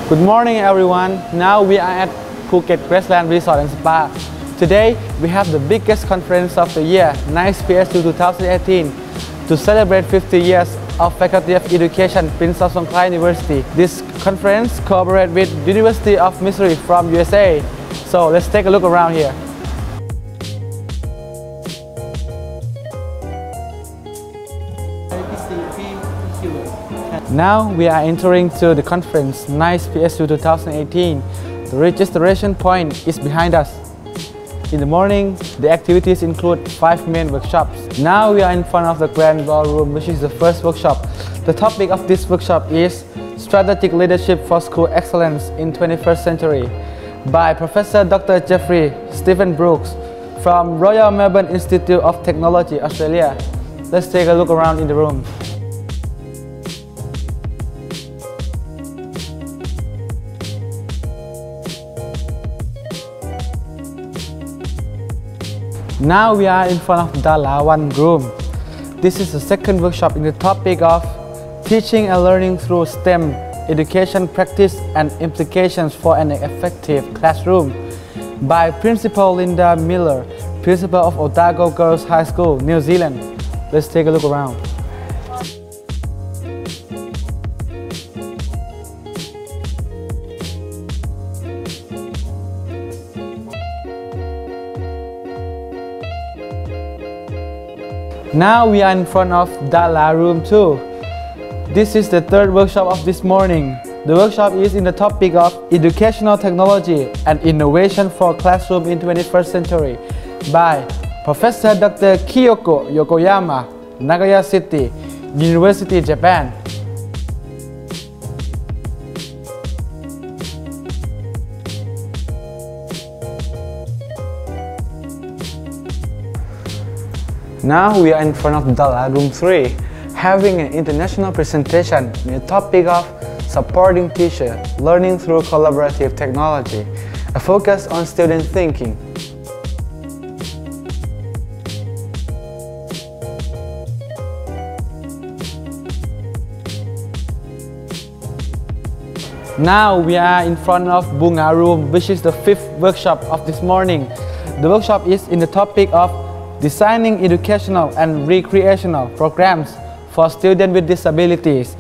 Good morning everyone. Now we are at Phuket Graceland Resort and Spa. Today we have the biggest conference of the year, Nice Psu 2018, to celebrate 50 years of Faculty of Education, Prince of Songkhla University. This conference cooperates with University of Missouri from USA. So let's take a look around here. Now we are entering to the conference Nice Psu 2018. The registration point is behind us. In the morning, the activities include 5 main workshops. Now we are in front of the grand ballroom, which is the first workshop. The topic of this workshop is Strategic Leadership for School Excellence in 21st Century by Professor Dr. Jeffrey Stephen Brooks from Royal Melbourne Institute of Technology, Australia. Let's take a look around in the room. Now we are in front of Dala 1 room. This is the second workshop in the topic of Teaching and Learning through STEM, Education Practice and Implications for an Effective Classroom by Principal Linda Miller, Principal of Otago Girls High School, New Zealand. Let's take a look around. Now we are in front of Dala Room 2. This is the third workshop of this morning. The workshop is in the topic of Educational Technology and Innovation for Classroom in 21st Century by Professor Dr. Kyoko Yokoyama, Nagoya City, University, Japan. Now we are in front of Dala Room 3, having an international presentation on the topic of Supporting Teacher Learning through Collaborative Technology, a focus on student thinking. Now we are in front of Bunga Room, which is the fifth workshop of this morning. The workshop is in the topic of Designing Educational and Recreational Programs for Students with Disabilities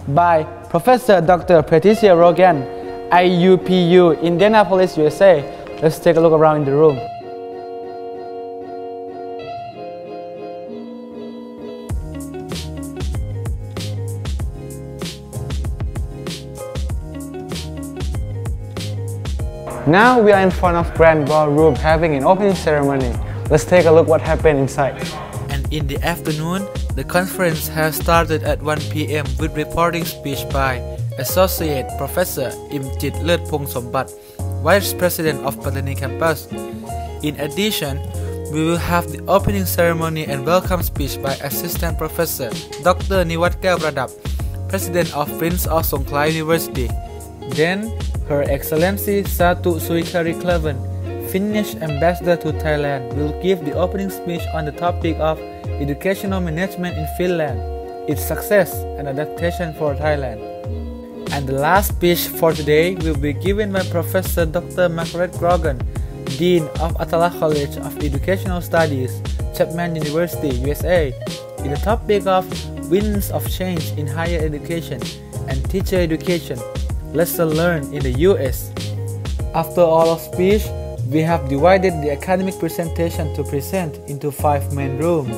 by Professor Dr. Patricia Rogan, IUPU, Indianapolis, USA. Let's take a look around in the room. Now we are in front of Grand Ballroom having an opening ceremony. Let's take a look what happened inside. And in the afternoon, the conference has started at 1 p.m. with reporting speech by Associate Professor Imjit Lertpong Sombat, Vice President of Pattani Campus. In addition, we will have the opening ceremony and welcome speech by Assistant Professor Dr. Niwat Pradap, President of Prince of Songkhla University. Then, Her Excellency Satu Suikari Cleven, Finnish Ambassador to Thailand, will give the opening speech on the topic of Educational Management in Finland, its success and adaptation for Thailand. And the last speech for today will be given by Professor Dr. Margaret Grogan, Dean of Atala College of Educational Studies, Chapman University, USA, in the topic of Winds of Change in Higher Education and Teacher Education, Lesson Learned in the US. After all of speech, we have divided the academic presentation to present into 5 main rooms.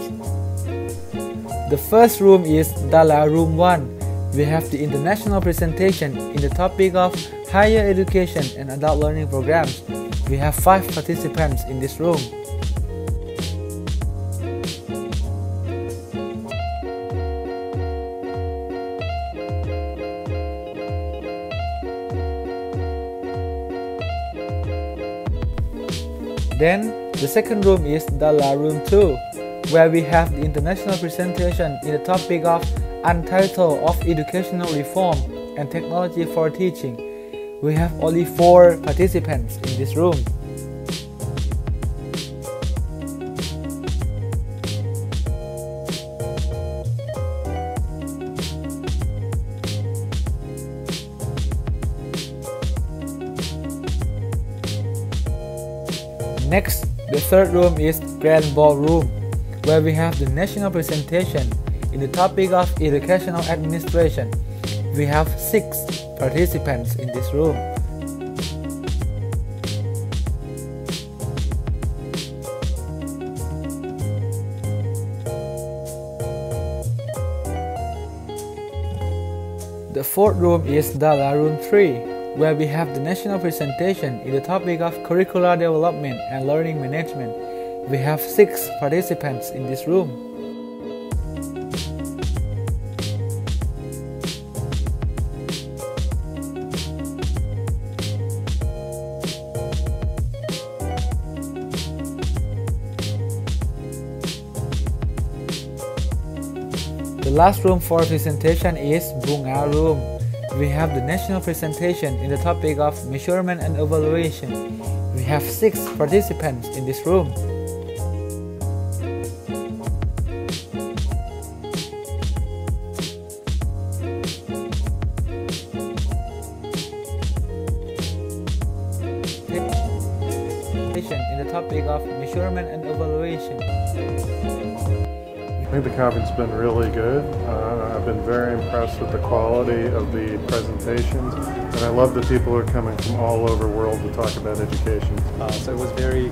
The first room is Dala Room 1. We have the international presentation in the topic of Higher Education and Adult Learning Programs. We have 5 participants in this room. Then, the second room is Dala Room 2, where we have the international presentation in the topic of Untitled of Educational Reform and Technology for Teaching. We have only 4 participants in this room. Next, the third room is Grand Ballroom, where we have the national presentation in the topic of educational administration. We have 6 participants in this room. The fourth room is Dala Room 3, where we have the national presentation in the topic of curricular development and learning management. We have 6 participants in this room. The last room for presentation is Bunga Room. We have the national presentation in the topic of measurement and evaluation. We have 6 participants in this room. In the topic of measurement and evaluation. I think the conference has been really good. I've been very impressed with the quality of the presentations, and I love the people who are coming from all over the world to talk about education. So it was very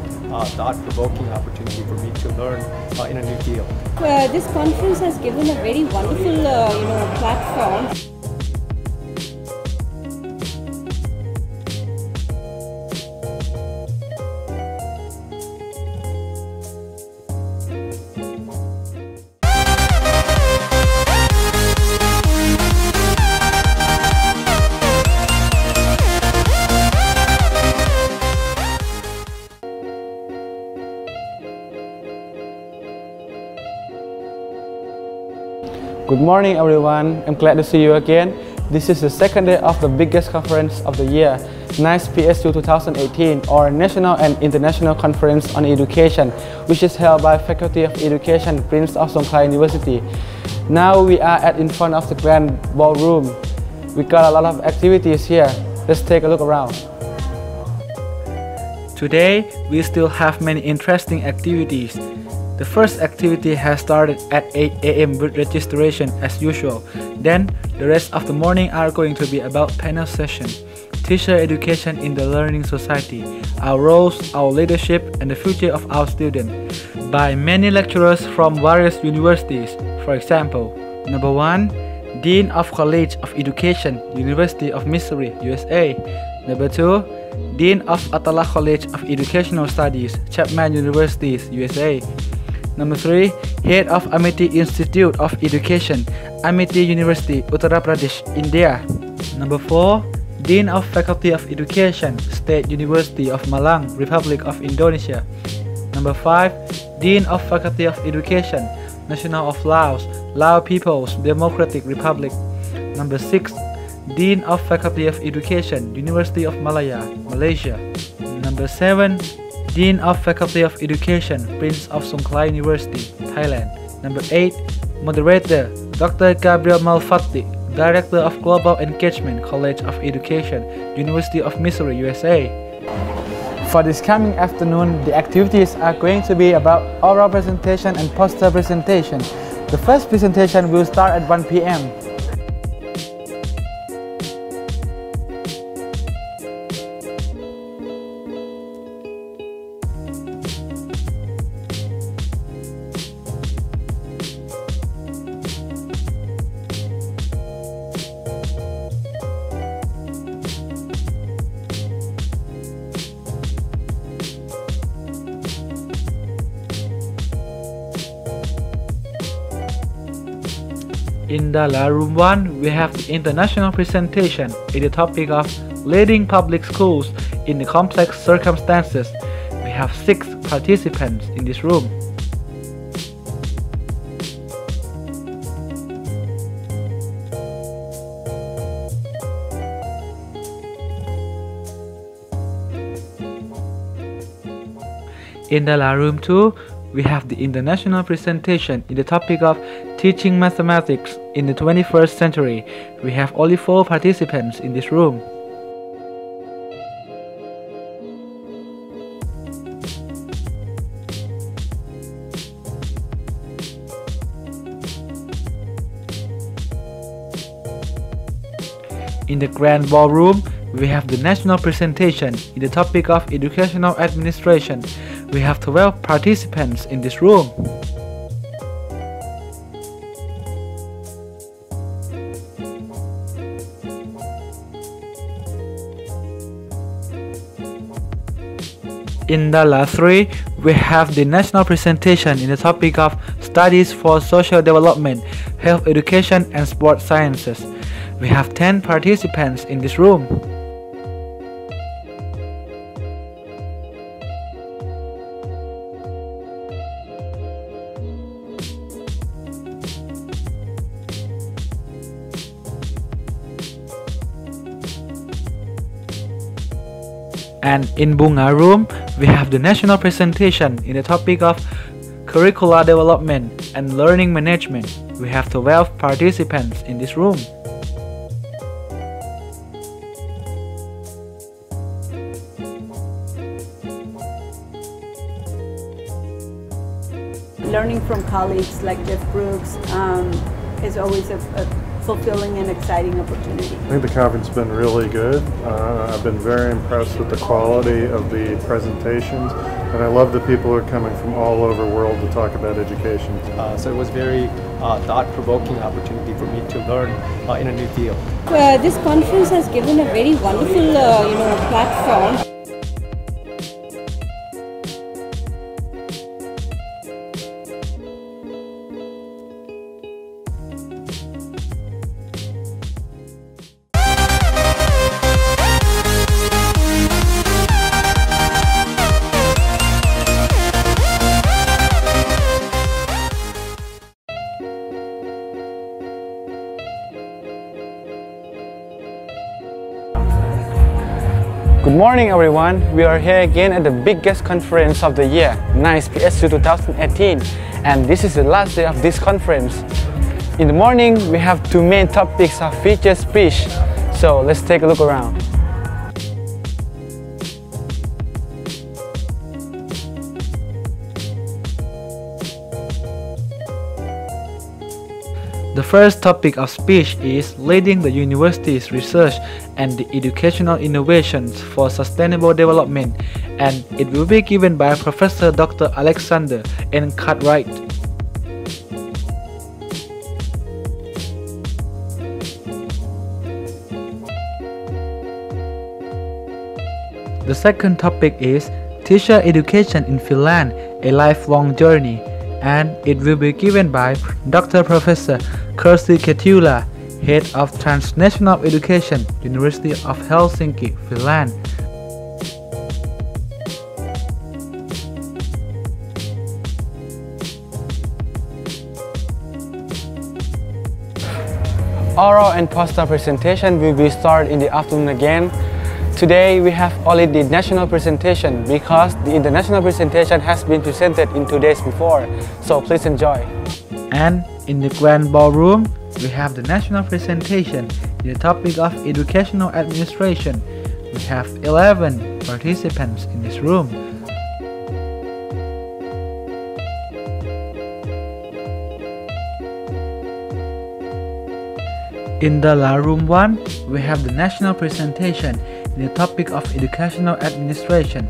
thought-provoking opportunity for me to learn in a new field. This conference has given a very wonderful platform. Good morning everyone, I'm glad to see you again. This is the second day of the biggest conference of the year, Nice Psu 2018, or National and International Conference on Education, which is held by Faculty of Education, Prince of Songkla University. Now we are in front of the Grand Ballroom. We got a lot of activities here. Let's take a look around. Today, we still have many interesting activities. The first activity has started at 8 AM with registration as usual. Then, the rest of the morning are going to be about panel session, teacher education in the learning society, our roles, our leadership, and the future of our students, by many lecturers from various universities. For example, number 1, Dean of College of Education, University of Missouri, USA. Number 2, Dean of Atala College of Educational Studies, Chapman University, USA. Number 3, Head of Amity Institute of Education, Amity University, Uttar Pradesh, India. Number 4, Dean of Faculty of Education, State University of Malang, Republic of Indonesia. Number 5, Dean of Faculty of Education, National of Laos, Lao People's Democratic Republic. Number 6, Dean of Faculty of Education, University of Malaya, Malaysia. Number 7, Dean of Faculty of Education, Prince of Songkla University, Thailand. Number 8, Moderator, Dr. Gabriel Malfatti, Director of Global Engagement, College of Education, University of Missouri, USA. For this coming afternoon, the activities are going to be about oral presentation and poster presentation. The first presentation will start at 1 PM. In the room 1, we have the international presentation in the topic of leading public schools in the complex circumstances. We have 6 participants in this room. In the room 2, we have the international presentation in the topic of teaching mathematics in the 21st century. We have only 4 participants in this room. In the grand ballroom, we have the national presentation in the topic of educational administration. We have 12 participants in this room. In the last 3, we have the national presentation in the topic of studies for social development, health education and sports sciences. We have 10 participants in this room. And in Bunga room, we have the national presentation in the topic of curricular development and learning management. We have 12 participants in this room. Learning from colleagues like Jeff Brooks is always a fulfilling and exciting opportunity. I think the conference has been really good. I've been very impressed with the quality of the presentations, and I love the people who are coming from all over the world to talk about education. So it was very thought-provoking opportunity for me to learn in a new field. This conference has given a very wonderful, platform. Good morning everyone, we are here again at the biggest conference of the year, Nice Psu 2018, and this is the last day of this conference. In the morning, we have 2 main topics of featured speech, so let's take a look around. The first topic of speech is leading the university's research and the educational innovations for sustainable development, and it will be given by Professor Dr. Alexander N. Cartwright. The second topic is Teacher Education in Finland, a Lifelong Journey, and it will be given by Dr. Professor Kirsi Ketula, Head of Transnational Education, University of Helsinki, Finland. Oral and poster presentation will be started in the afternoon again. Today we have only the national presentation because the international presentation has been presented in 2 days before, so please enjoy. And in the grand ballroom, we have the national presentation in the topic of educational administration. We have 11 participants in this room. In the La Room 1, we have the national presentation in the topic of educational administration.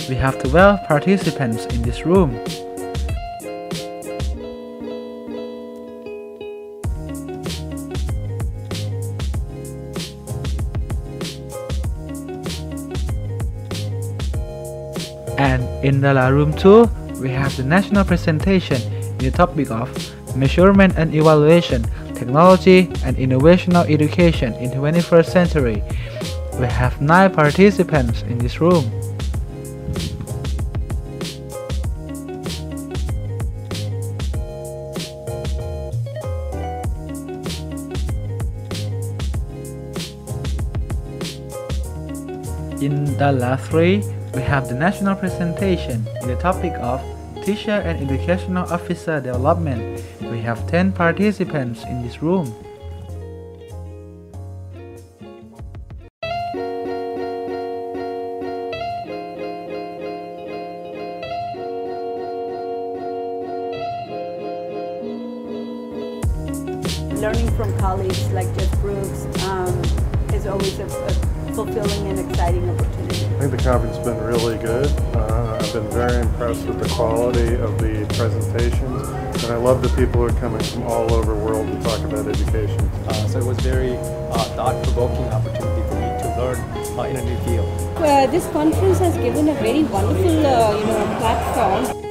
We have 12 participants in this room. And in the La Room 2, we have the national presentation in the topic of measurement and evaluation, technology and innovational education in 21st century. We have 9 participants in this room. In the last 3, we have the national presentation in the topic of Teacher and Educational Officer Development. We have 10 participants in this room. Learning from colleagues like Jeff Brooks is always a fulfilling and exciting opportunity. I think the conference has been really good. I've been very impressed with the quality of the presentations, and I love the people who are coming from all over the world to talk about education. So it was very thought-provoking opportunity for me to learn in a new field. This conference has given a very wonderful platform.